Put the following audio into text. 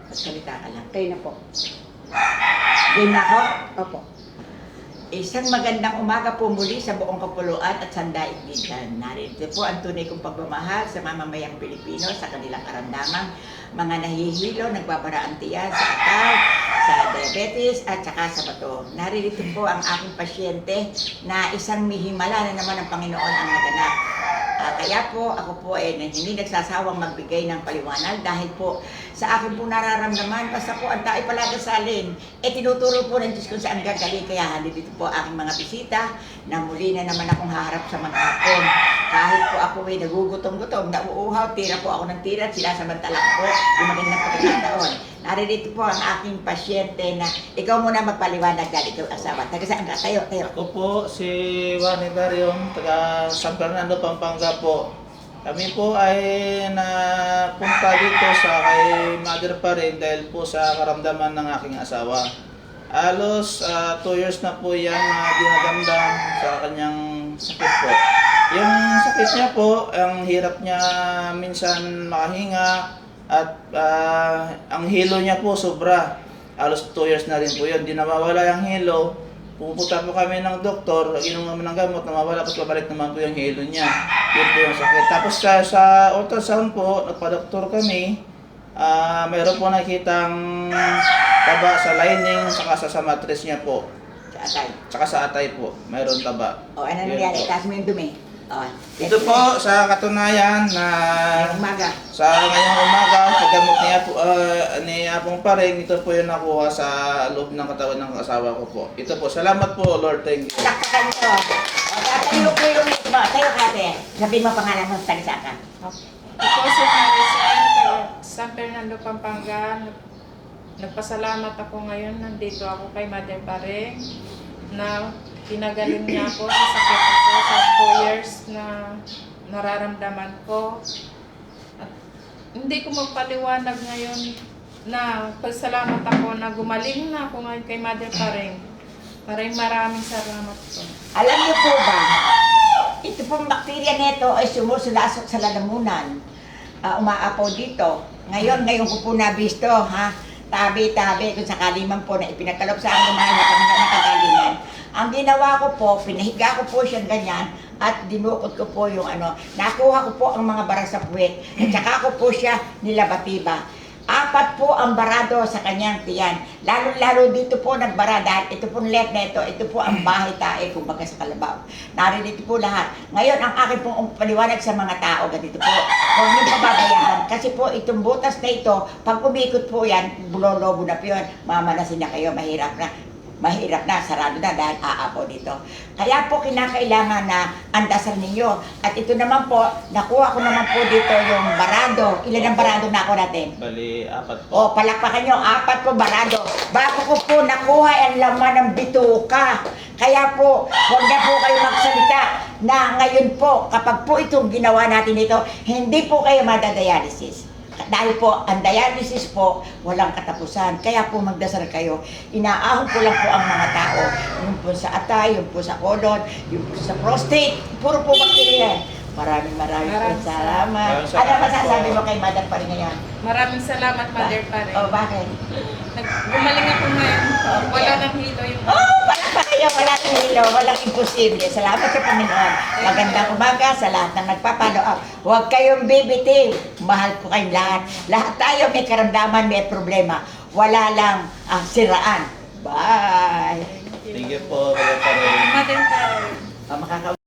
Magsalita ka lang. Kayo na po. Game na ako? Opo. Isang magandang umaga po muli sa buong kapuluan at sandaigdigan. Narito po ang tunay kong pagmamahal sa mamamayang Pilipino sa kanilang karamdamang mga nahihilo, nagbabara ang tiyan sa atay, sa diabetes at saka sa bato. Narito po ang aking pasyente na isang mihimala na naman ng Panginoon ang naganap. Kaya po ako po hindi nagsasawang magbigay ng paliwanag dahil po sa akin po nararamdaman basta po ang tayo palagasalin. Tinuturo po ng Diyos kung saan gagaling. Kaya dito po aking mga bisita na muli na naman akong haharap sa mga hapon. Kahit po ako nagugutom-gutom, nauuhaw, tira po ako ng tira at sinasamantala po yung magandang pagkakataon. Naririto po ang aking pasyente na ikaw muna magpaliwanag dahil ikaw asawa. Taga saan ka? Tayo. Ako po si Juan Ibarion, taga San Fernando, Pampanga po. Kami po ay napunta dito sa kay mother pa rin dahil po sa karamdaman ng aking asawa. Halos 2 years na po yan na dinadamdam sa kanyang sakit po. Yung sakit niya po, ang hirap niya minsan makahinga at ang hilo niya po sobra. Halos 2 years na rin po yun, di nawawala yung hilo. Pupunta po kami ng doktor, inom naman ng gamot, namawala, tapos babalik naman po yung hilo niya. Yun po yung sakit. Tapos sa ultrasound po, nagpa-doktor kami, mayroon po nakitang taba sa lining, saka sa mattress niya po. Sa atay. Saka sa atay po, mayroon taba. Ano Yun nangyari? po. Taas mo yung dumi. Ito po sa katunayan na Umaga. sa ngayong umaga, paggamot ni Apong Paring, ito po yung nakuha sa loob ng katawan ng asawa ko po. Ito po, salamat po Lord, thank you. Laktakan mo. Tayo ko yung mo. Tayo ka ate. Sabihin mo pangalan mo, talisa ka. Ako si Maricel, taga San Fernando, Pampanga. Nagpasalamat ako ngayon. Nandito ako kay Mother Paring na pinagaling niya ako sa sakit ko sa 2 years na nararamdaman ko. At hindi ko magpaliwanag ngayon na pagsalamat ako na gumaling na ako ngayon kay Mother Paring. Maraming salamat po. Alam niyo po ba, ito pong bakterya nito ay sumusulasok sa lalamunan. Umaapaw dito. Ngayon ko po nabisto, ha? Tabi-tabi kung sakali man po na ipinatalop sa akin mga nakagalingan. Ang ginawa ko po, pinahiga ko po siya ganyan at dinukot ko po yung nakuha ko po ang mga bara sa puwet at saka ko po siya nilabatiba. 4 po ang barado sa kanyang tiyan. Lalo-lalo dito po nagbara dahil ito po left na ito po ang bahay tae kumbaga sa kalabaw. Naririto po lahat. Ngayon ang akin pong paliwanag sa mga tao, ganito po, huwag niyo pababayaan. Kasi po itong butas na ito, pag umikot po yan, bulolobo na po yun, mamanasin na kayo, mahirap na, sarado na dahil aapaw dito. Kaya po kinakailangan na andasan ninyo. At ito naman po, nakuha ko naman po dito yung barado. Ilan ang barado na ako natin? Bali, 4 po. O, palakpakan nyo, 4 po barado. Bago ko po nakuha ang laman ng bituka. Kaya po, huwag na po kayo magsalita na ngayon po, kapag po itong ginawa natin ito, hindi po kayo madadialysis. Dahil po, ang dialysis po, walang katapusan. Kaya po magdasal kayo. Inaahon ko lang po ang mga tao. Yung po sa atay, yung po sa colon, yung po sa prostate. Puro po bakterya. Maraming po salamat. Ano masasabi mo kay Mother pa rin ngayon? Maraming salamat, Mother Paring. Bakit? Gumaling ako ngayon. Wala nang hilo yung... Wala pa kayo, wala nang hilo, walang imposible. Salamat sa Panginoon. Magandang umaga sa lahat ng nagpapalo up. Huwag kayong bibitiw. Mahal ko kayong lahat. Lahat tayo may karamdaman, may problema. Wala lang siraan. Bye! Thank you po, Mother Paring. Mother Paring. Makaka